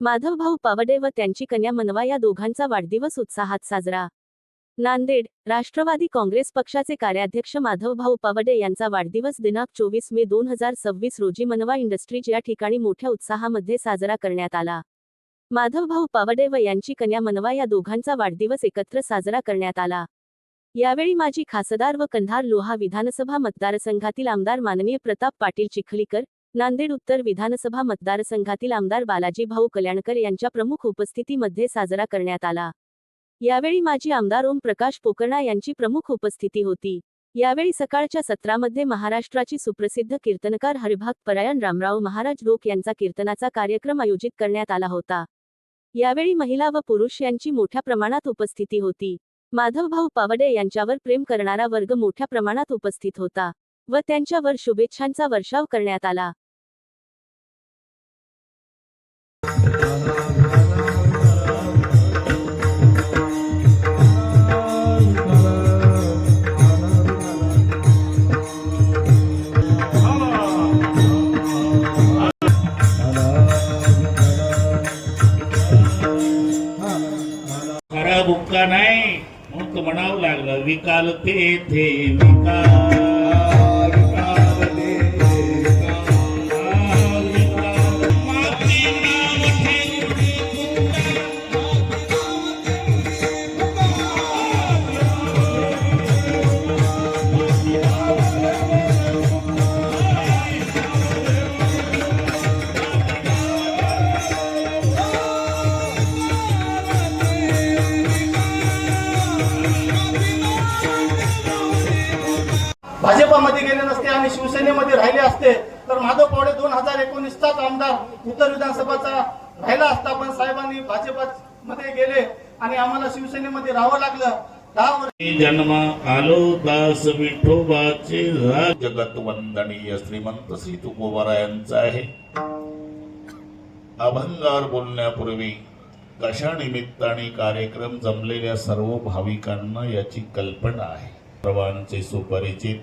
माधवभाऊ पावडे व त्यांची कन्या मनवा या दोघांचा वाढदिवस उत्साहात साजरा। नांदेड, राष्ट्रवादी काँग्रेस पक्षाचे कार्याध्यक्ष माधवभाऊ पावडे यांचा वाढदिवस दिनांक 24 मे 2026 रोजी मनवा इंडस्ट्रीज या ठिकाणी मोठ्या उत्साहामध्ये साजरा करण्यात आला। माधवभाऊ पावडे व यांची कन्या मनवा या दोघांचा वाढदिवस एकत्र साजरा करण्यात आला। यावेळी माजी खासदार व कंधार लोहा विधानसभा मतदारसंघातील आमदार माननीय प्रताप पाटील चिखलीकर, नांदेड उत्तर विधानसभा मतदारसंघातील आमदार बालाजी भाऊ कल्याणकर यांच्या प्रमुख उपस्थितीमध्ये साजरा करण्यात आला। यावेळी माजी आमदार ओम प्रकाश पोकर्णा यांची प्रमुख उपस्थिती होती। यावेळी सकाळच्या सत्रामध्ये महाराष्ट्राची सुप्रसिद्ध कीर्तनकार हरिभक्त परायण रामराव महाराज रोक यांचा कीर्तनाचा कार्यक्रम आयोजित करण्यात आला होता। यावेळी महिला व पुरुष यांची मोठ्या प्रमाणात उपस्थिती होती। माधवभाऊ पावडे यांच्यावर प्रेम करणारा वर्ग मोठ्या प्रमाणात उपस्थित होता व त्यांच्यावर शुभेच्छांचा वर्षाव करण्यात आला। खरा बुक्का नाही मग म्हणावं लागलं विकाल ते विकाल। भाजपामध्ये गेले नसते आणि शिवसेनेमध्ये राहिले असते तर माधव पावडे 2019चा आमदार उत्तर विधानसभाचा राहिला असता, पण साहेबांनी भाजपमध्ये गेले आणि आम्हाला शिवसेनेमध्ये राहावं लागलं। 10 वर्ष जन्म आलो दास विठोबाचे जगत वंदनीय श्रीमंत श्री तुकोबारायांचा आहे। अभंगावर बोलण्यापूर्वी कशा निमित्ताने कार्यक्रम जमलेल्या सर्व भाविकांना याची कल्पना आहे। सर्वांचे सुपरिचित,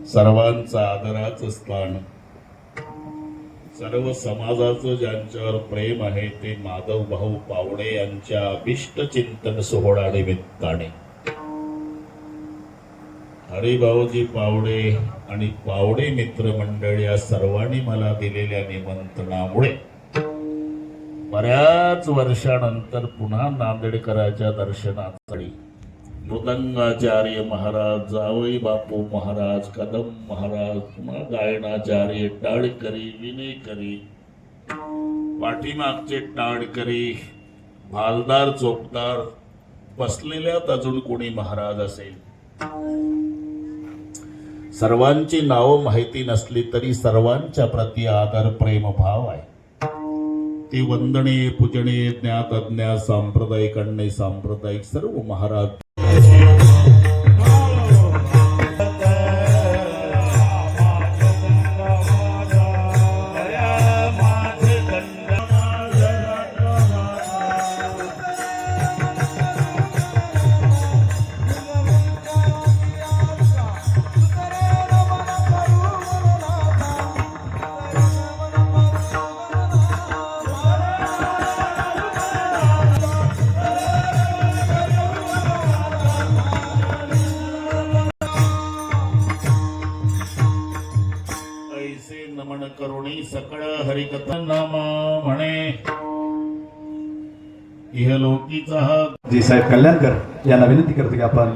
सर्वांचा आदराचं स्थान, सर्व समाजाचं ज्यांच्यावर प्रेम आहे ते माधवभाऊ पावडे यांच्या अभिष्ट चिंतन सोहळा निमित्ताने हरिभाऊजी पावडे आणि पावडे मित्रमंडळ या सर्वांनी मला दिलेल्या निमंत्रणामुळे बऱ्याच वर्षानंतर पुन्हा नांदेडकरांच्या दर्शनासाठी मृदंगाचार्य महाराज, जावई बापू महाराज, कदम महाराज, पुन्हा गायनाचार्य टाळकरी, विनेकरी, पाठीमागचे टाळकरी, भालदार चोपदार, बसलेल्यात अजून कोणी महाराज असेल, सर्वांची नावं माहिती नसली तरी सर्वांच्या प्रती आदर प्रेम भाव आहे। ते वंदनीय पूजनीय ज्ञात अज्ञात सांप्रदायिक अन्य सांप्रदायिक सर्व महाराज नमन करुणी सकळ हरिकथा नाम म्हणे इहलोकीचा हा जी साहेब कल्याणकर यांना विनंती करतो की आपण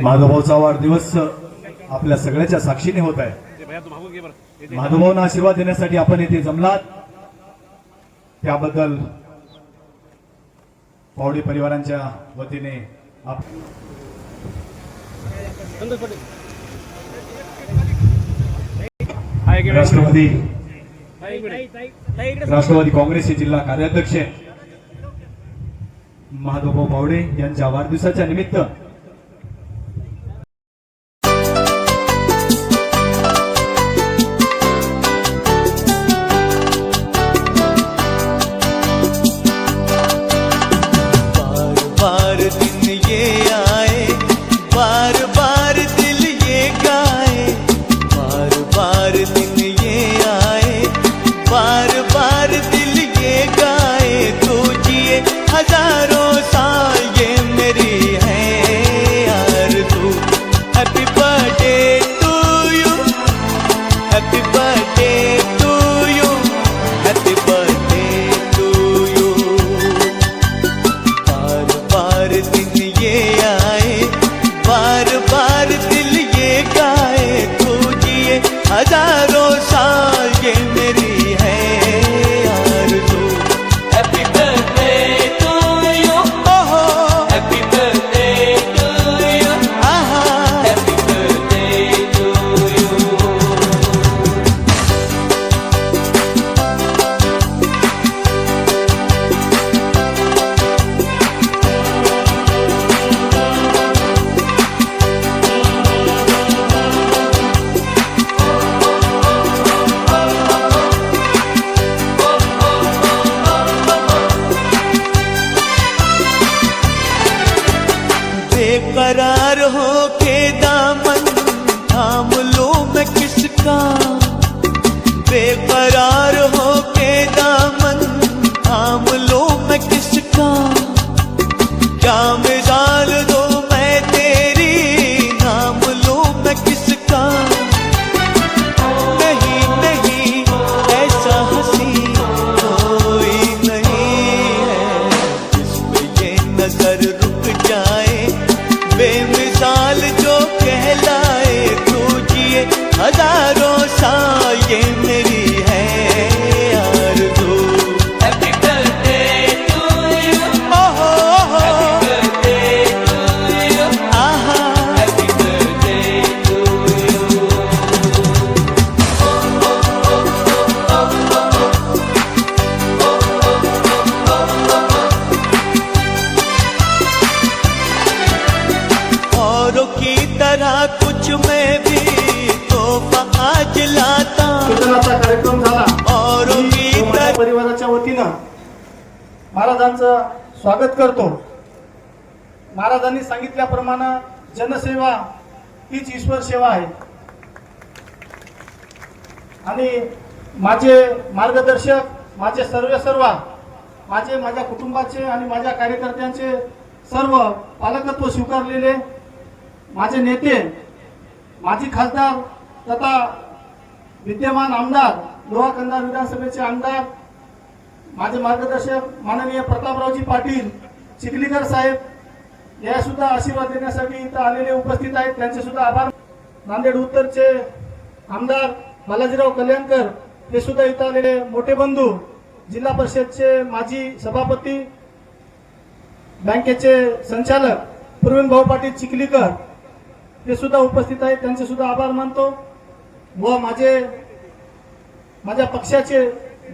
माधवभाऊचा वाढदिवस आपल्या सगळ्याच्या साक्षीने होत आहे। माधवभाऊंना आशीर्वाद देण्यासाठी आपण येथे जमलात त्याबद्दल पावडे परिवारांच्या वतीने राष्ट्रवादी काँग्रेसचे जिल्हा कार्याध्यक्ष माधवभाऊ पावडे यांच्या वाढदिवसाच्या निमित्त बार बार दिल ये गाए, बार बार दिन ये आए, बार बार दिल ये गाए, तू जिए हजारों साल ये मेरी है आरज़ू। Happy birthday to you, happy birthday to you, happy birthday to you. बार बार दिन ये आए, बार बार दिल ये गाए, तू जिए हजारों साल ये मेरी है आरज़ू। Happy birthday to you. ओहो Happy birthday to you. आहा, Happy birthday to you. बेकरार हो के दामन थाम लो मैं किसका, बेकरार हो के दामन थाम लो मैं किसका। क्या मिसाल दो मैं तेरी, नाम लो मैं किसका। नहीं नहीं ऐसा हंसी कोई नहीं है, जिस पे ये नजर रुक जाए, बेमिसाल जो कहलाए, तू जिए हजारों साल ये मेरी है आरज़ू। Happy birthday to you. ओहो ओहो, Happy birthday to you. आहा, Happy birthday to you. औरों की तरह कुछ मैं भी तोहफा आज लाता, कीर्तनाचा कार्यक्रम झाला। औरों मी की माझ्या तरह परिवाराच्या वतीनं महाराजांचं स्वागत करतो। महाराजांनी सांगितल्याप्रमाणे जनसेवा हीच ईश्वर सेवा आहे आणि माझे मार्गदर्शक, माझे सर्व माझ्या कुटुंबाचे आणि माझ्या कार्यकर्त्यांचे सर्व पालकत्व स्वीकारलेले माझे नेते, माजी खासदार तथा विद्यमान आमदार, लोहा कंधार विधानसभेचे आमदार, माझे मार्गदर्शक माननीय प्रतापरावजी पाटील चिखलीकर साहेब या सुद्धा आशीर्वाद देण्यासाठी इथं आलेले उपस्थित आहेत, त्यांचे सुद्धा आभार। नांदेड उत्तरचे आमदार बालाजीराव कल्याणकर हे सुद्धा इथं आलेले मोठे बंधू, जिल्हा परिषदचे माजी सभापती, बँकेचे संचालक प्रवीण भाऊ पाटील चिखलीकर हे सुद्धा उपस्थित आहेत, त्यांचे सुद्धा आभार मानतो। व माझ्या पक्षाचे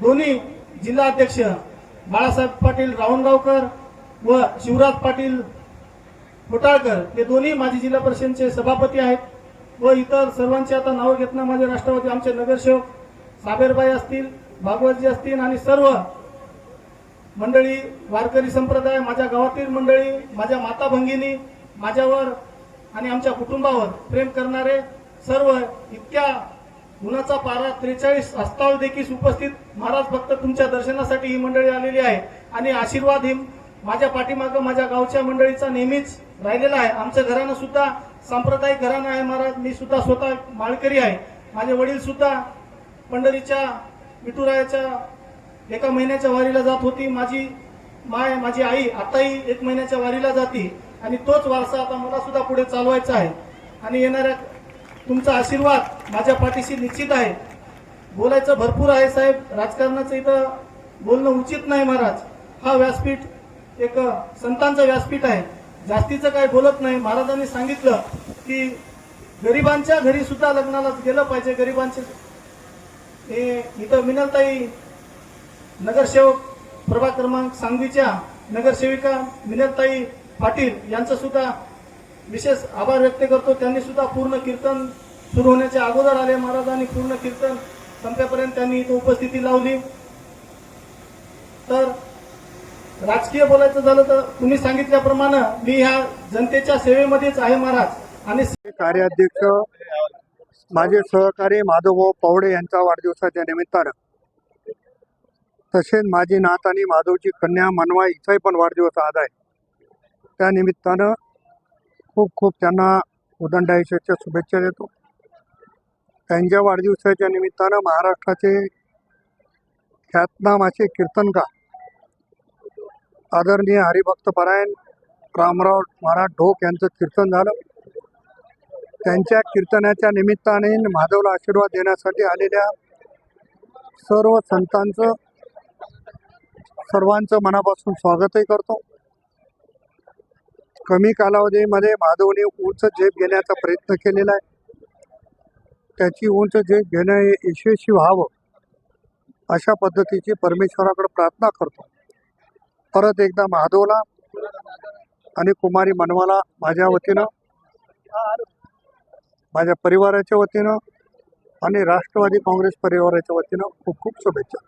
दोन्ही जिल्हा अध्यक्ष बाळासाहेब पाटील रावणगावकर व शिवराज पाटील घोटाळकर हे दोन्ही माजी जिल्हा परिषदेचे सभापती आहेत व इतर सर्वांची आता नावं घेतलं माझे राष्ट्रवादी आमचे नगरसेवक साबेरबाई असतील, भागवतजी असतील आणि सर्व मंडळी, वारकरी संप्रदाय, माझ्या गावातील मंडळी, माझ्या माता भगिनी, माझ्यावर आणि आमच्या कुटुंबावर प्रेम करणारे सर्व, इतक्या उन्हाचा पारा 43 अस्ताव देखील उपस्थित महाराज फक्त तुमच्या दर्शनासाठी ही मंडळी आलेली आहे आणि आशीर्वाद ही माझ्या पाठीमागं माझ्या गावच्या मंडळीचा नेहमीच राहिलेला आहे। आमचं घराणं सुद्धा सांप्रदायिक घराणं आहे महाराज, मी सुद्धा स्वतः माळकरी आहे, माझे वडील सुद्धा पंढरीच्या विठुरायाच्या एका महिन्याच्या वारीला जात होती, माझी आई आताही 1 महिन्याच्या वारीला जाती आणि तोच वारसा आता मला सुद्धा पुढे चालवायचा आहे आणि येणाऱ्या तुमचा आशीर्वाद माझ्या पाठीशी निश्चित आहे। बोलायचं भरपूर आहे साहेब, राजकारणाचं इथं बोलणं उचित नाही महाराज, हा व्यासपीठ एक संतांचं व्यासपीठ आहे, जास्तीचं काही बोलत नाही। महाराजांनी सांगितलं की गरिबांच्या घरी सुद्धा लग्नाला गेलं पाहिजे, गरिबांचे इथं मिनलताई नगरसेवक प्रभाग क्रमांक सांगवीच्या नगरसेविका मिनलताई पाटील यांचं सुद्धा विशेष आभार व्यक्त करतो, त्यांनी सुद्धा पूर्ण कीर्तन सुरू होण्याच्या अगोदर आले महाराजांनी पूर्ण कीर्तन संपेपर्यंत त्यांनी इथं उपस्थिती लावली। तर राजकीय बोलायचं झालं तर तुम्ही सांगितल्याप्रमाणे मी ह्या जनतेच्या सेवेमध्येच आहे महाराज. आणि कार्याध्यक्ष माझे सहकारी माधवभाऊ पवडे यांच्या वाढदिवसाच्या निमित्तानं, तसेच माझी नात आणि माधवची कन्या मनवा हिचाही पण वाढदिवस आज आहे. त्या निमित्तानं खूप खूप त्यांना उदंडायुष्याच्या शुभेच्छा देतो. त्यांच्या वाढदिवसाच्या निमित्तानं महाराष्ट्राचे ख्यातनाम असे कीर्तनकार आदरणीय हरिभक्तपरायण रामराव महाराज ढोक यांचं कीर्तन झालं. त्यांच्या कीर्तनाच्या निमित्ताने माधवला आशीर्वाद देण्यासाठी आलेल्या सर्व संतांचं सर्वांचं मनापासून स्वागतही करतो. कमी कालावधीमध्ये माधवने उंच झेप घेण्याचा प्रयत्न केलेला आहे. त्याची उंच झेप घेणं हे यशस्वी व्हावं अशा पद्धतीची परमेश्वराकडे प्रार्थना करतो. परत एकदा माधवला आणि कुमारी मनवाला माझ्या वतीनं, माझ्या परिवाराच्या वतीनं आणि राष्ट्रवादी काँग्रेस परिवाराच्या वतीनं खूप खूप शुभेच्छा.